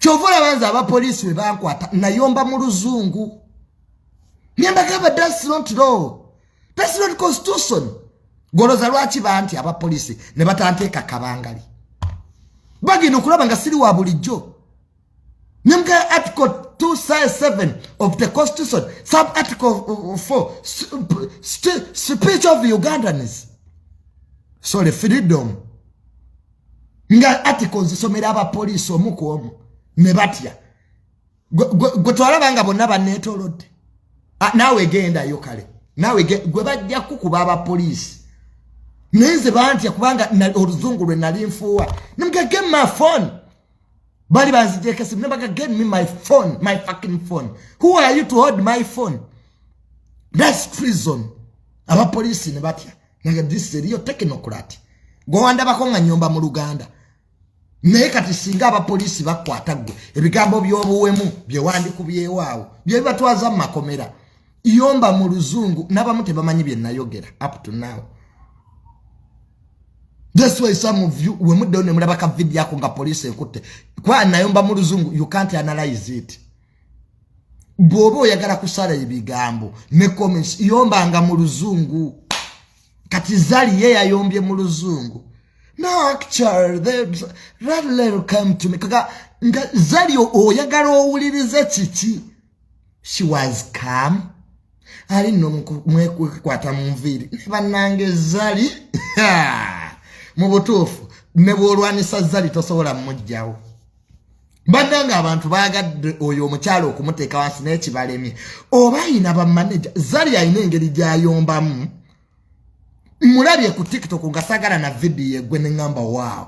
Chovula banza aba police we bankwata nyomba Muluzungu. Nyambagaba that's not law. That's not constitution. Goloza lwachi banti aba police ne batanteka kabangali. Bagi nokulaba nga siri wa bulijjo. Nyamga article 257 of the constitution, sub article 4, speech of Ugandans. So the freedom. Nga articles somera aba police omuko omu ne batya. Gotwala banga bonna banetolodde. Nawe genda yo kale. Nawe gwe bajja kukuba aba police. Nenze banti yakubanga oluzungu lwe nali nfuwa. Nimga get my phone. Bali banzije sim never get me my phone, my fucking phone. Who are you to hold my phone? That's treason. Aba police ne batya. Naga this is real technocrat. Go anda bakonga nyomba mu Luganda. Naye kati singa aba police bakwata gwe. Ebigambo byobuwemu bye wandi kubyewawo. Bye batwaza makomera. Iyomba Muluzungu nabamute bamanyi bye nayogera up to now. That's why some of you we mudone mulabaka video yako nga police ekute kwa nayomba Muluzungu you can't analyze it. Bobo yagala kusala ibigambo ne comments yomba nga Muluzungu kati zali ye yayombye Muluzungu. No actually that little come to me kaka nga zali oyagala owulirize chichi. She was calm. Ali no mwekwata muviri banange zali mubutufu nebolwanisa zali tosobola mujjawo badanga abantu bagadde oyo omukyalo okumuteeka wansi n'ekibalemye oba ina ba manager zali ayina engeri gyayombamu mulabye ku TikTok nga sagala na video gwe ne ngamba wow